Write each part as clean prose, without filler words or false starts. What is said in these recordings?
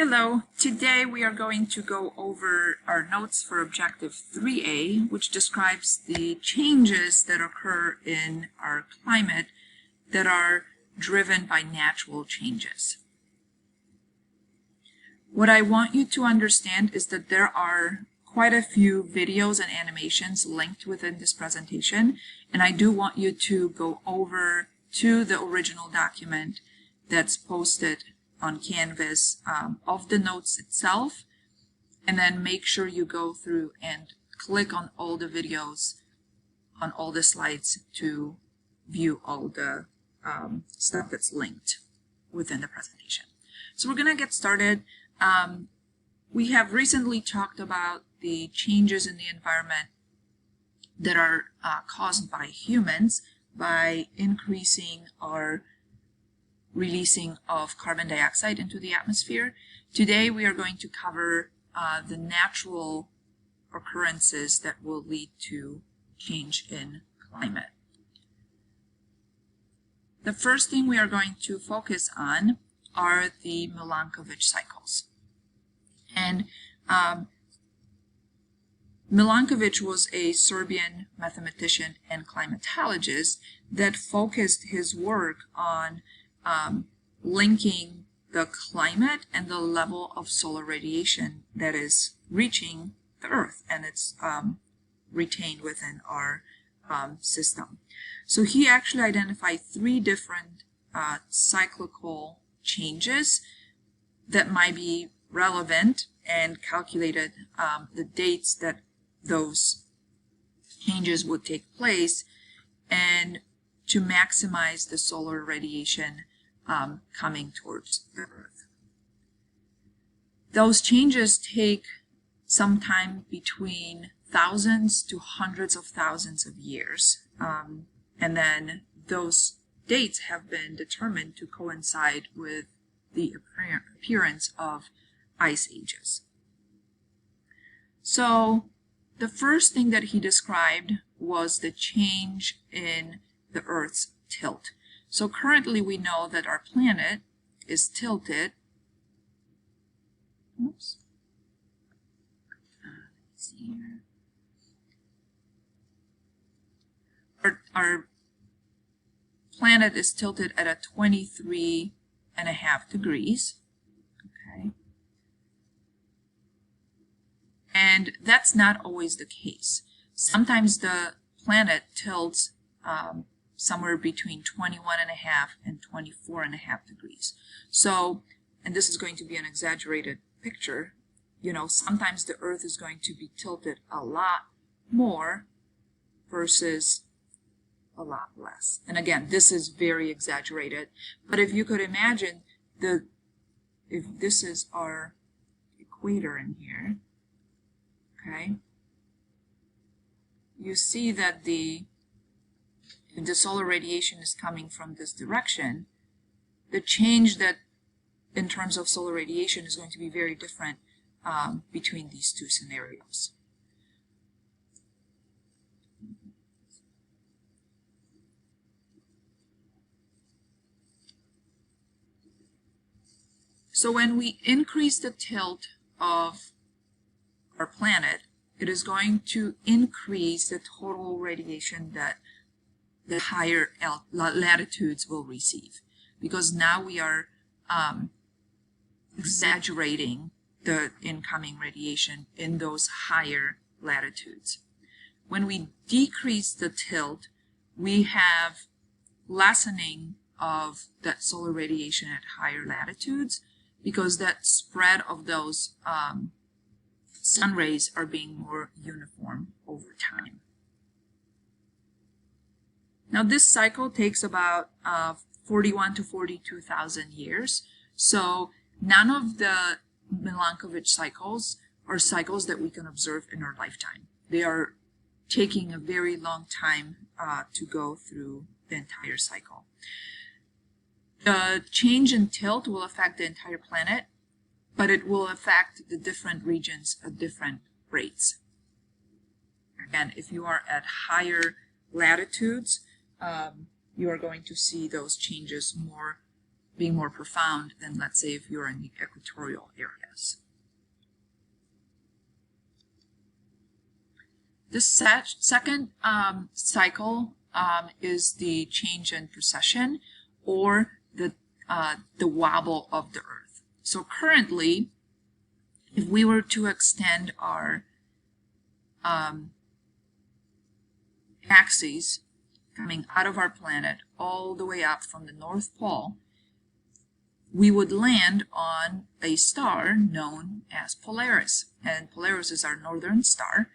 Hello, today we are going to go over our notes for Objective 3A, which describes the changes that occur in our climate that are driven by natural changes. What I want you to understand is that there are quite a few videos and animations linked within this presentation, and I do want you to go over to the original document that's posted on Canvas of the notes itself, and then make sure you go through and click on all the videos on all the slides to view all the stuff that's linked within the presentation. So we're going to get started. We have recently talked about the changes in the environment that are caused by humans by increasing our releasing of carbon dioxide into the atmosphere. Today we are going to cover the natural occurrences that will lead to change in climate. The first thing we are going to focus on are the Milankovitch cycles. And Milankovitch was a Serbian mathematician and climatologist that focused his work on linking the climate and the level of solar radiation that is reaching the Earth, and it's retained within our system. So he actually identified three different cyclical changes that might be relevant and calculated the dates that those changes would take place, and to maximize the solar radiation coming towards the Earth. Those changes take some time between thousands to hundreds of thousands of years, and then those dates have been determined to coincide with the appearance of ice ages. So the first thing that he described was the change in the Earth's tilt. So currently we know that our planet is tilted. Oops. Let's see here. Our planet is tilted at a 23.5 degrees. Okay. And that's not always the case. Sometimes the planet tilts somewhere between 21.5 and 24.5 degrees. So, and this is going to be an exaggerated picture, you know, sometimes the Earth is going to be tilted a lot more versus a lot less. And again, this is very exaggerated, but if you could imagine if this is our equator in here, okay, you see that if the solar radiation is coming from this direction, the change that in terms of solar radiation is going to be very different between these two scenarios. So when we increase the tilt of our planet, it is going to increase the total radiation that the higher latitudes will receive, because now we are exaggerating the incoming radiation in those higher latitudes. When we decrease the tilt, we have lessening of that solar radiation at higher latitudes, because that spread of those sun rays are being more uniform over time. Now this cycle takes about 41 to 42,000 years. So none of the Milankovitch cycles are cycles that we can observe in our lifetime. They are taking a very long time to go through the entire cycle. The change in tilt will affect the entire planet, but it will affect the different regions at different rates. Again, if you are at higher latitudes, you are going to see those changes more being more profound than, let's say, if you're in the equatorial areas. The second cycle is the change in precession, or the wobble of the Earth. So currently, if we were to extend our axes coming out of our planet all the way up from the North Pole, we would land on a star known as Polaris. And Polaris is our northern star,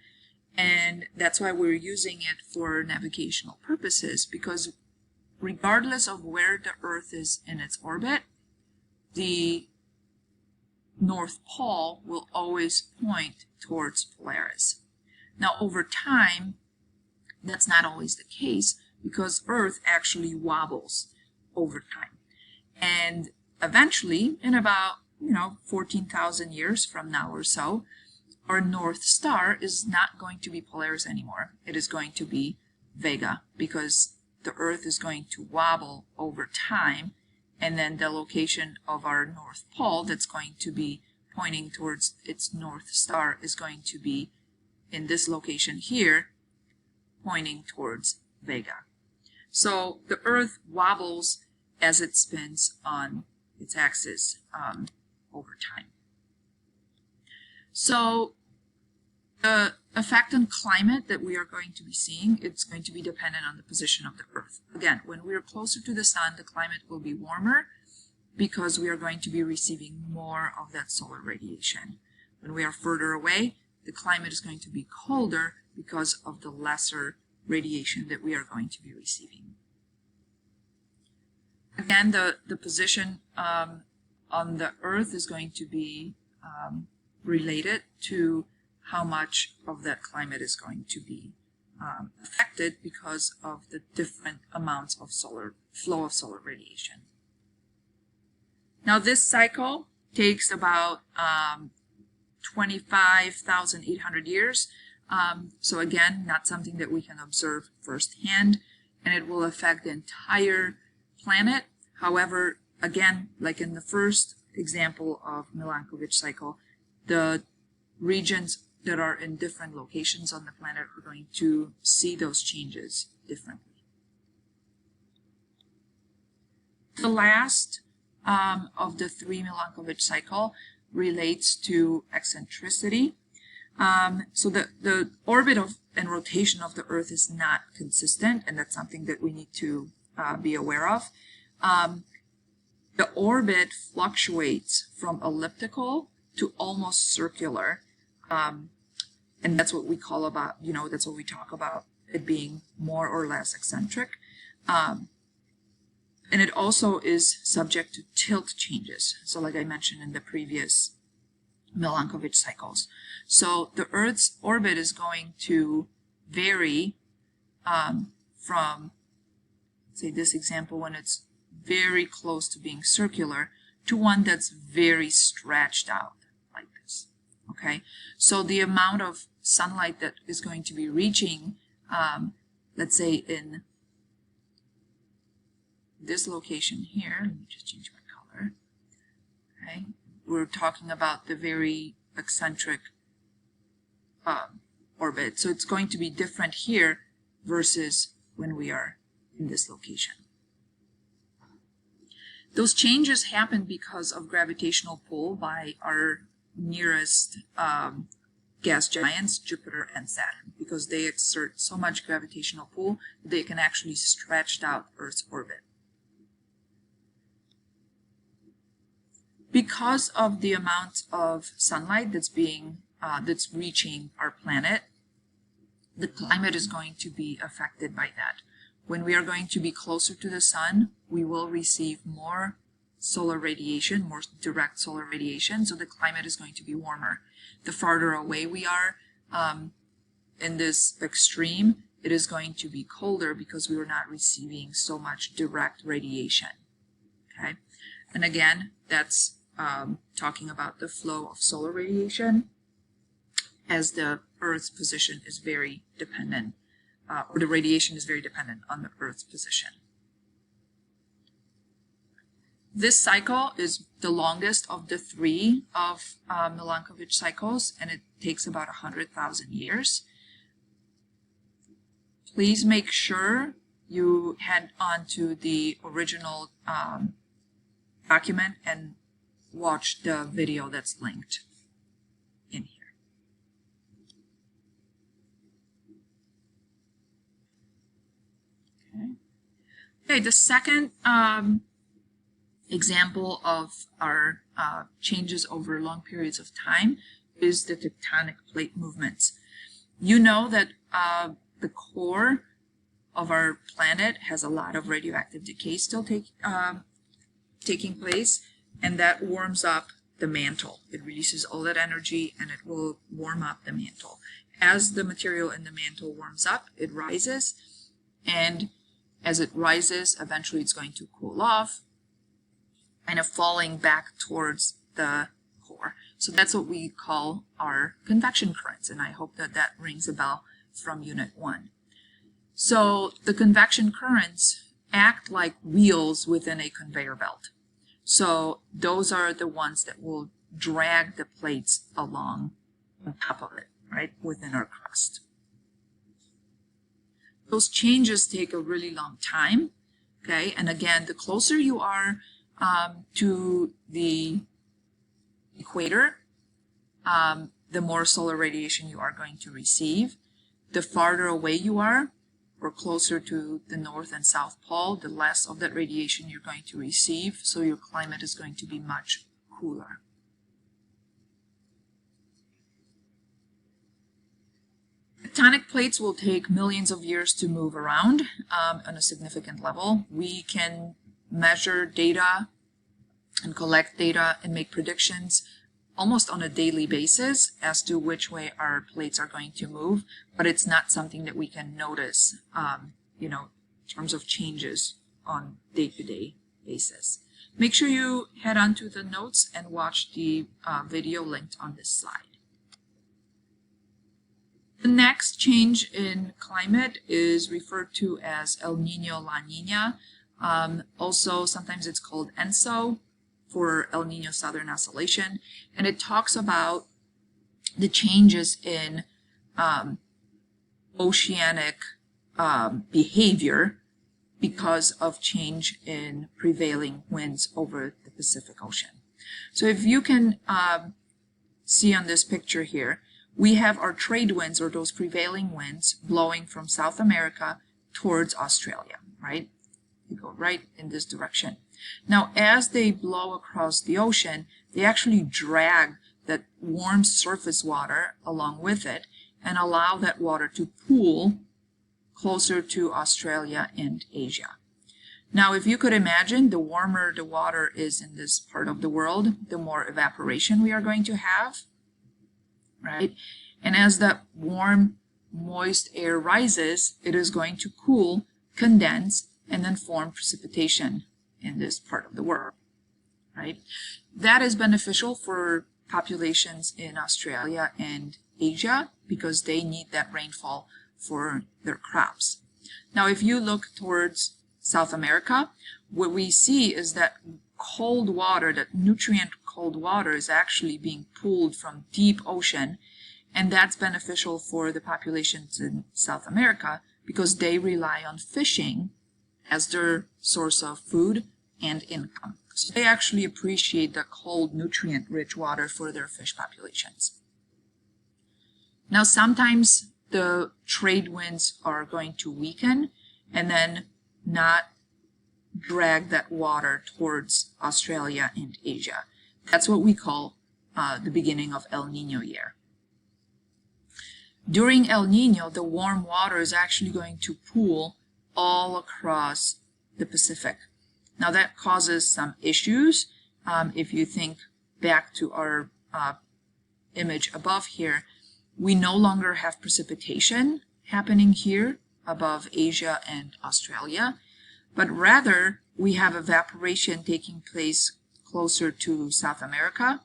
and that's why we're using it for navigational purposes, because regardless of where the Earth is in its orbit, the North Pole will always point towards Polaris. Now, over time, that's not always the case, because Earth actually wobbles over time. And eventually, in about 14,000 years from now or so, our North Star is not going to be Polaris anymore. It is going to be Vega, because the Earth is going to wobble over time, and then the location of our North Pole that's going to be pointing towards its North Star is going to be in this location here, pointing towards Vega. So the Earth wobbles as it spins on its axis over time. So the effect on climate that we are going to be seeing, it's going to be dependent on the position of the Earth. Again, when we are closer to the sun, the climate will be warmer because we are going to be receiving more of that solar radiation. When we are further away, the climate is going to be colder because of the lesser radiation that we are going to be receiving. Again, the position on the Earth is going to be related to how much of that climate is going to be affected because of the different amounts of flow of solar radiation. Now, this cycle takes about 25,800 years. So again, not something that we can observe firsthand, and it will affect the entire planet. However, again, like in the first example of Milankovitch cycle, the regions that are in different locations on the planet are going to see those changes differently. The last of the three Milankovitch cycle relates to eccentricity. So the orbit and rotation of the Earth is not consistent, and that's something that we need to be aware of. The orbit fluctuates from elliptical to almost circular, and that's what we call about, that's what we talk about it being more or less eccentric. And it also is subject to tilt changes. So like I mentioned in the previous Milankovitch cycles. So the Earth's orbit is going to vary from, say, this example, when it's very close to being circular, to one that's very stretched out like this. Okay, so the amount of sunlight that is going to be reaching, let's say in this location here, let me just change my color. Okay, we're talking about the very eccentric orbit, so it's going to be different here versus when we are in this location. Those changes happen because of gravitational pull by our nearest gas giants, Jupiter and Saturn, because they exert so much gravitational pull that they can actually stretch out Earth's orbit. Because of the amount of sunlight that's reaching our planet, the climate is going to be affected by that. When we are going to be closer to the sun, we will receive more solar radiation, more direct solar radiation, so the climate is going to be warmer. The farther away we are in this extreme, it is going to be colder because we are not receiving so much direct radiation. Okay, and again, that's talking about the flow of solar radiation, as the Earth's position is very dependent, or the radiation is very dependent on the Earth's position. This cycle is the longest of the 3 of Milankovitch cycles, and it takes about 100,000 years. Please make sure you head on to the original document and watch the video that's linked in here. Okay, the second example of our changes over long periods of time is the tectonic plate movements. You know that the core of our planet has a lot of radioactive decay still taking place, and that warms up the mantle. It releases all that energy and it will warm up the mantle. As the material in the mantle warms up, it rises, and as it rises, eventually it's going to cool off, kind of falling back towards the core. So that's what we call our convection currents, and I hope that that rings a bell from Unit 1. So the convection currents act like wheels within a conveyor belt. So those are the ones that will drag the plates along on top of it, right, within our crust. Those changes take a really long time, okay? And again, the closer you are to the equator, the more solar radiation you are going to receive. The farther away you are, or closer to the North and South Pole, the less of that radiation you're going to receive, so your climate is going to be much cooler. Tectonic plates will take millions of years to move around on a significant level. We can measure data and collect data and make predictions almost on a daily basis as to which way our plates are going to move, but it's not something that we can notice, in terms of changes on day-to-day basis. Make sure you head on to the notes and watch the video linked on this slide. The next change in climate is referred to as El Niño, La Niña. Also, sometimes it's called ENSO for El Niño Southern Oscillation, and it talks about the changes in oceanic behavior because of change in prevailing winds over the Pacific Ocean. So if you can see on this picture here, we have our trade winds, or those prevailing winds, blowing from South America towards Australia, right? They go right in this direction. Now, as they blow across the ocean, they actually drag that warm surface water along with it and allow that water to pool closer to Australia and Asia. Now, if you could imagine, the warmer the water is in this part of the world, the more evaporation we are going to have, right? And as that warm, moist air rises, it is going to cool, condense, and then form precipitation in this part of the world, right? That is beneficial for populations in Australia and Asia because they need that rainfall for their crops. Now, if you look towards South America, what we see is that cold water, that nutrient cold water, is actually being pulled from deep ocean, and that's beneficial for the populations in South America because they rely on fishing as their source of food and income. So they actually appreciate the cold, nutrient-rich water for their fish populations. Now, sometimes the trade winds are going to weaken and then not drag that water towards Australia and Asia. That's what we call the beginning of El Niño year. During El Niño, the warm water is actually going to pool all across the Pacific. Now that causes some issues. If you think back to our image above here, we no longer have precipitation happening here above Asia and Australia, but rather we have evaporation taking place closer to South America,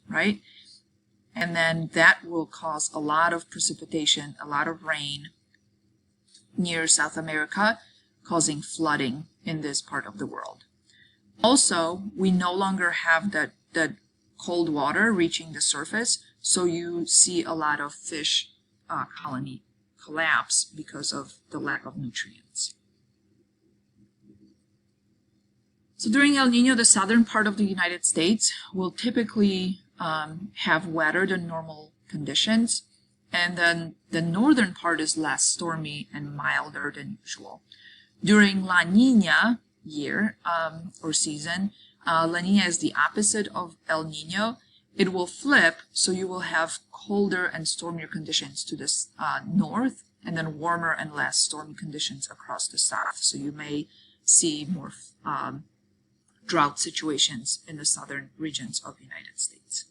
right? And then that will cause a lot of precipitation, a lot of rain near South America, causing flooding in this part of the world. Also, we no longer have that cold water reaching the surface, so you see a lot of fish colony collapse because of the lack of nutrients. So during El Nino, the southern part of the United States will typically have wetter than normal conditions, and then the northern part is less stormy and milder than usual. During La Niña year or season, La Niña is the opposite of El Nino. It will flip, so you will have colder and stormier conditions to the north, and then warmer and less stormy conditions across the south. So you may see more drought situations in the southern regions of the United States.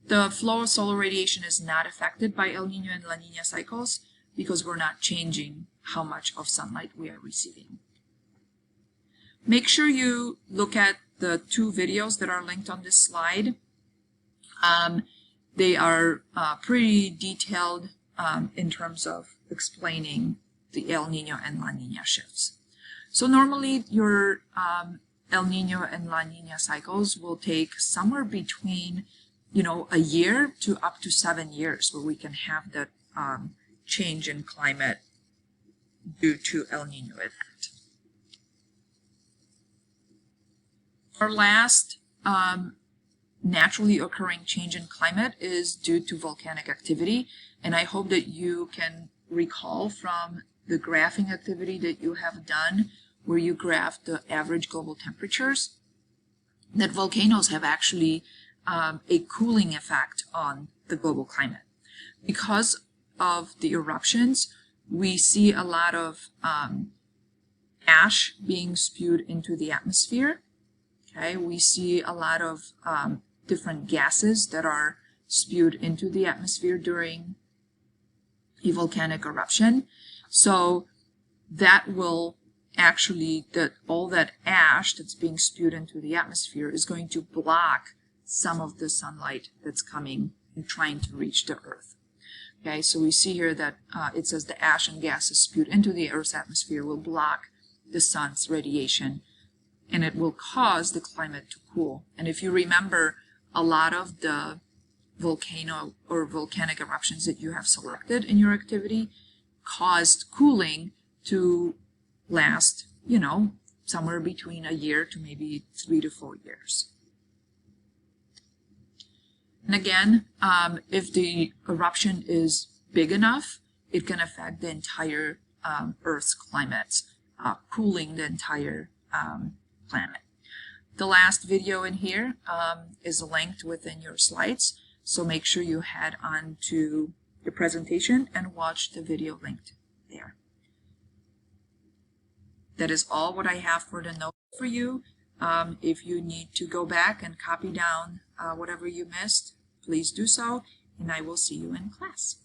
The flow of solar radiation is not affected by El Nino and La Niña cycles because we're not changing how much of sunlight we are receiving. Make sure you look at the two videos that are linked on this slide. They are pretty detailed in terms of explaining the El Nino and La Niña shifts. So normally your El Nino and La Niña cycles will take somewhere between, a year to up to 7 years where we can have that change in climate due to El Nino event. Our last naturally occurring change in climate is due to volcanic activity, and I hope that you can recall from the graphing activity that you have done where you graph the average global temperatures that volcanoes have actually a cooling effect on the global climate. Because of the eruptions, we see a lot of ash being spewed into the atmosphere. Okay, we see a lot of different gases that are spewed into the atmosphere during a volcanic eruption. So that will actually, all that ash that's being spewed into the atmosphere is going to block some of the sunlight that's coming and trying to reach the Earth. Okay, so we see here that it says the ash and gases spewed into the Earth's atmosphere will block the sun's radiation, and it will cause the climate to cool. And if you remember, a lot of the volcano or volcanic eruptions that you have selected in your activity caused cooling to last, somewhere between a year to maybe 3 to 4 years. And again, if the eruption is big enough, it can affect the entire Earth's climate, cooling the entire planet. The last video in here is linked within your slides, so make sure you head on to your presentation and watch the video linked there. That is all what I have for the note for you. If you need to go back and copy down whatever you missed, please do so, and I will see you in class.